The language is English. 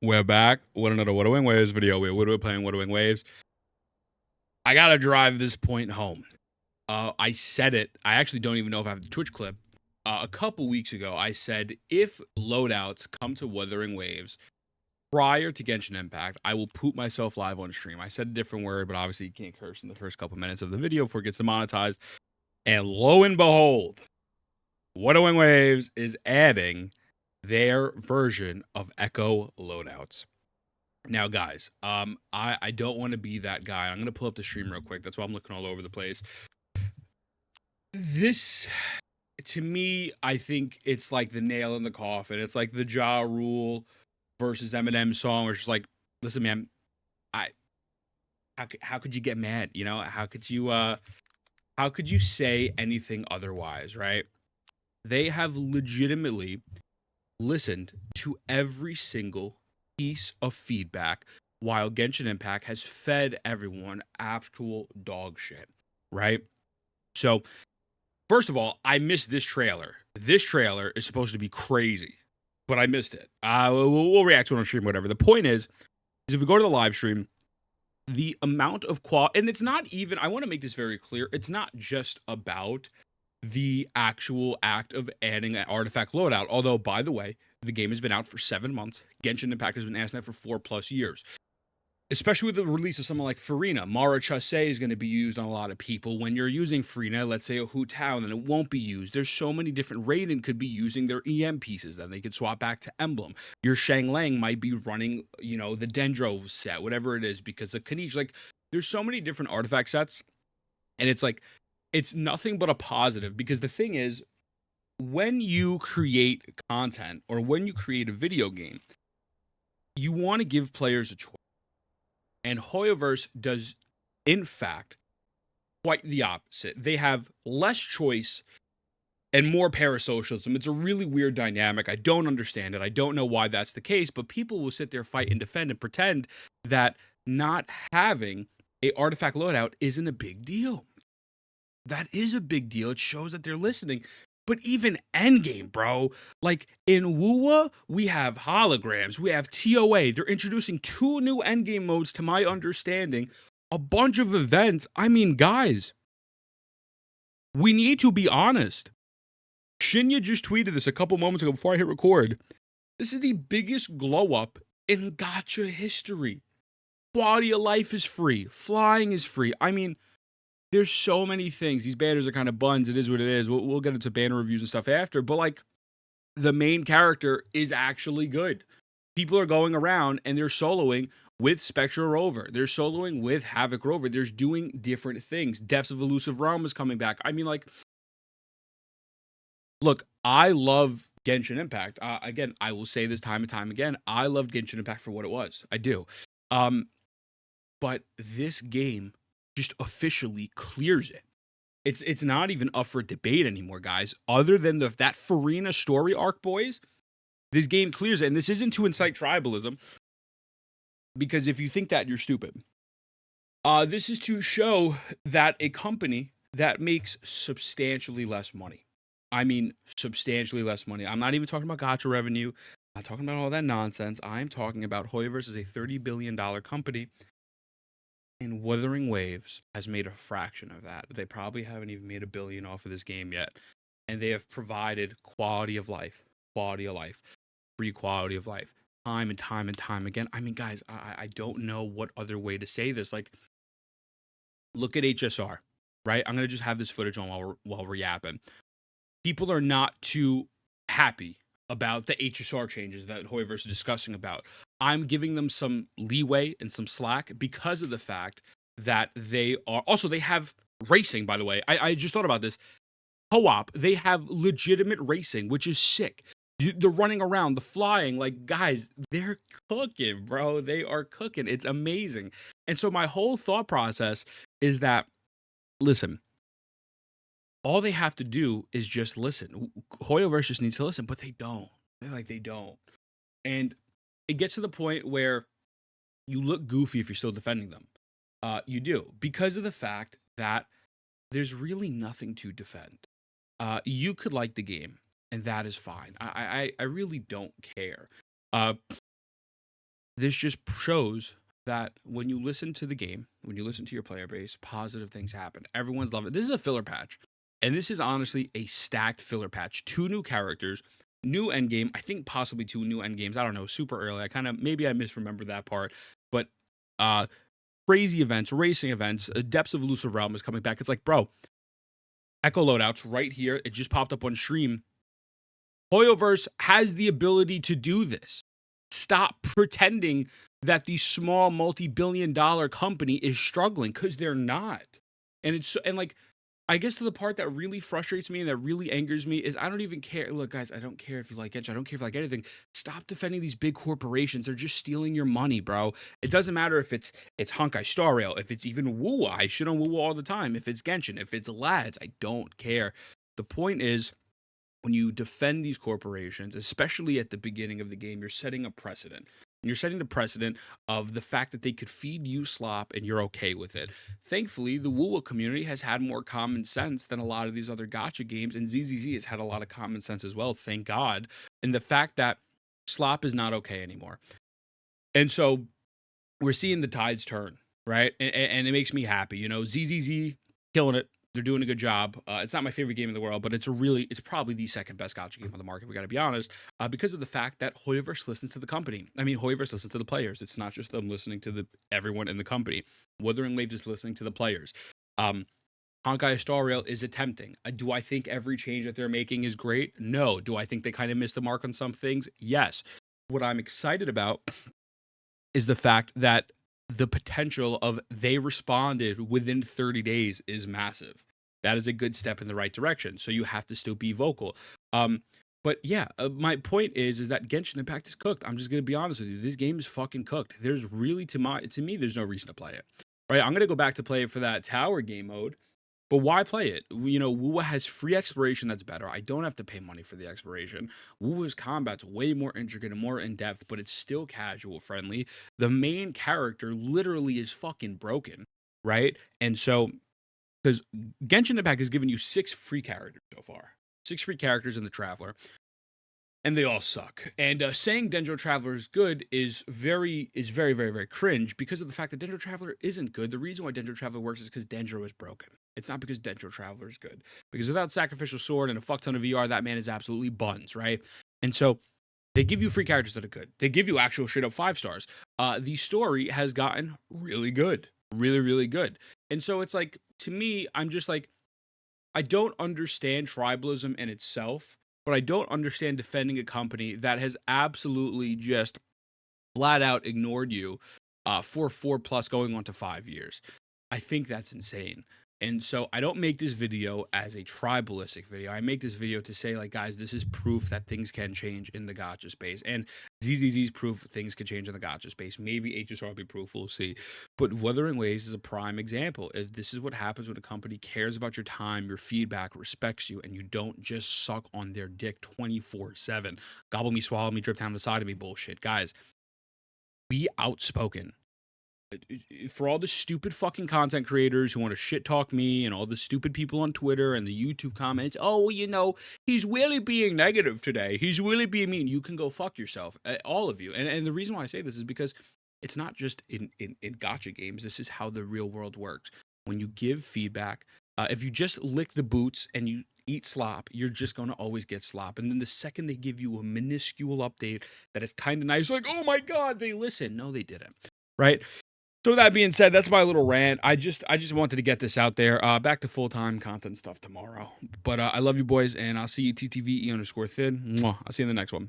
We're back with another Wuthering Waves video. We're playing Wuthering Waves. I gotta drive this point home. I said it. I actually don't even know if I have the Twitch clip. A couple weeks ago, I said if loadouts come to Wuthering Waves prior to Genshin Impact, I will poop myself live on stream. I said a different word, but obviously you can't curse in the first couple minutes of the video before it gets demonetized. And lo and behold, Wuthering Waves is adding their version of Echo loadouts. Now, guys, I don't want to be that guy. I'm gonna pull up the stream real quick. That's why I'm looking all over the place. This, to me, I think it's like the nail in the coffin. It's like the Ja Rule versus Eminem song, where it's just like, listen, man, I how could you get mad? You know, how could you say anything otherwise, right? They have legitimately listened to every single piece of feedback while Genshin Impact has fed everyone actual dog shit, right? So, first of all, I missed this trailer. This trailer is supposed to be crazy, but I missed it. We'll react to it on stream, whatever. The point is if we go to the live stream, the amount of and it's not even, I want to make this very clear, it's not just about the actual act of adding an artifact loadout. Although, by the way, the game has been out for 7 months. Genshin Impact has been asking that for 4+ years. Especially with the release of someone like Farina. Mara Chase is going to be used on a lot of people. When you're using Farina, let's say a Hu Tao, then it won't be used. There's so many different. Raiden could be using their EM pieces. Then they could swap back to Emblem. Your Shang Lang might be running, the Dendro set, whatever it is, because of Kanish. Like, there's so many different artifact sets. And it's like, it's nothing but a positive, because the thing is, when you create content or when you create a video game, you want to give players a choice. And Hoyoverse does, in fact, quite the opposite. They have less choice and more parasocialism. It's a really weird dynamic. I don't understand it. I don't know why that's the case, but people will sit there, fight and defend and pretend that not having a artifact loadout isn't a big deal. That is a big deal. It shows that they're listening. But even Endgame, bro, like in WUWA, we have holograms, we have TOA. They're introducing 2 new Endgame modes, to my understanding, a bunch of events. I mean, guys, we need to be honest. Shinya just tweeted this a couple moments ago before I hit record. This is the biggest glow up in gacha history. Quality of life is free. Flying is free. I mean, there's so many things. These banners are kind of buns. It is what it is. We'll get into banner reviews and stuff after. But, like, the main character is actually good. People are going around and they're soloing with Spectra Rover. They're soloing with Havoc Rover. They're doing different things. Depths of Elusive Realm is coming back. I mean, like, look, I love Genshin Impact. Again, I will say this time and time again. I loved Genshin Impact for what it was. I do. But this game just officially clears it. It's not even up for debate anymore, guys. Other than that Farina story arc, boys, this game clears it. And this isn't to incite tribalism, because if you think that, you're stupid. This is to show that a company that makes substantially less money. I mean, substantially less money. I'm not even talking about gacha revenue. I'm not talking about all that nonsense. I'm talking about Hoyoverse is a $30 billion company. And Wuthering Waves has made a fraction of that. They probably haven't even made $1 billion off of this game yet. And they have provided quality of life, free quality of life, time and time and time again. I mean, guys, I don't know what other way to say this. Like, look at HSR, right? I'm going to just have this footage on while we're yapping. People are not too happy about the HSR changes that Hoyoverse is discussing about. I'm giving them some leeway and some slack because of the fact that they have racing, by the way. I just thought about this. Co-op, they have legitimate racing, which is sick. They're running around, the flying, like, guys, they're cooking, bro. They are cooking. It's amazing. And so my whole thought process is that, listen, all they have to do is just listen. Hoyoverse just needs to listen, but they don't. They don't. And it gets to the point where you look goofy if you're still defending them. You do, because of the fact that there's really nothing to defend. You could like the game, and that is fine. I really don't care. this just shows that when you listen to the game, when you listen to your player base, positive things happen. Everyone's loving it. This is a filler patch. And this is honestly a stacked filler patch. 2 new characters, new endgame. I think possibly 2 new endgames. I don't know. Super early. Maybe I misremember that part. But uh crazy events, racing events, Depths of Elusive Realm is coming back. It's like, bro, Echo loadouts right here. It just popped up on stream. Hoyoverse has the ability to do this. Stop pretending that the small multi-billion-dollar company is struggling, because they're not. And like, I guess to the part that really frustrates me and that really angers me is I don't even care. Look, guys, I don't care if you like Genshin. I don't care if you like anything. Stop defending these big corporations. They're just stealing your money, bro. It doesn't matter if it's Honkai Star Rail, if it's even Wuwa. I shit on Wuwa all the time. If it's Genshin, if it's Lads, I don't care. The point is, when you defend these corporations, especially at the beginning of the game, you're setting a precedent. And you're setting the precedent of the fact that they could feed you slop and you're okay with it. Thankfully, the Wuwa community has had more common sense than a lot of these other gacha games, and ZZZ has had a lot of common sense as well, thank God. And the fact that slop is not okay anymore. And so we're seeing the tides turn, right? And it makes me happy. You know, ZZZ killing it. They're doing a good job. It's not my favorite game in the world, but it's probably the second best gacha game on the market. We got to be honest, because of the fact that Hoyoverse listens to the company. I mean, Hoyoverse listens to the players. It's not just them listening to everyone in the company. Wuthering Waves is listening to the players. Honkai Star Rail is attempting. Do I think every change that they're making is great? No. Do I think they kind of missed the mark on some things? Yes. What I'm excited about is the fact that the potential of they responded within 30 days is massive. That is a good step in the right direction. So you have to still be vocal. But yeah, my point is that Genshin Impact is cooked. I'm just gonna be honest with you. This game is fucking cooked. There's really to me, there's no reason to play it. Right? I'm gonna go back to play it for that tower game mode. But why play it? You know, Wuwa has free exploration that's better. I don't have to pay money for the exploration. Wuwa's combat's way more intricate and more in depth, but it's still casual friendly. The main character literally is fucking broken, right? And so, because Genshin Impact has given you 6 free characters so far, 6 free characters in the Traveler, and they all suck. And saying Dendro Traveler is good is very, very, very cringe, because of the fact that Dendro Traveler isn't good. The reason why Dendro Traveler works is because Dendro is broken. It's not because Dendro Traveler is good. Because without Sacrificial Sword and a fuck ton of VR, that man is absolutely buns, right? And so they give you free characters that are good. They give you actual straight up 5 stars. The story has gotten really good. Really, really good. And so it's like, to me, I'm just like, I don't understand tribalism in itself, but I don't understand defending a company that has absolutely just flat out ignored you for 4+ going on to 5 years. I think that's insane. And so I don't make this video as a tribalistic video. I make this video to say, like, guys, this is proof that things can change in the gacha space. And ZZZ's proof things can change in the gacha space. Maybe HSR will be proof. We'll see. But Wuthering Waves is a prime example. If this is what happens when a company cares about your time, your feedback, respects you, and you don't just suck on their dick 24/7. Gobble me, swallow me, drip down the side of me bullshit. Guys, be outspoken. For all the stupid fucking content creators who want to shit talk me, and all the stupid people on Twitter and the YouTube comments, oh, well, you know, he's really being negative today. He's really being mean. You can go fuck yourself, all of you. And the reason why I say this is because it's not just in gacha games. This is how the real world works. When you give feedback, if you just lick the boots and you eat slop, you're just going to always get slop. And then the second they give you a minuscule update that is kind of nice, like, oh my God, they listen. No, they didn't. Right? So that being said, that's my little rant. I just wanted to get this out there. Back to full-time content stuff tomorrow. But I love you boys, and I'll see you TTVE_thin. Mwah. I'll see you in the next one.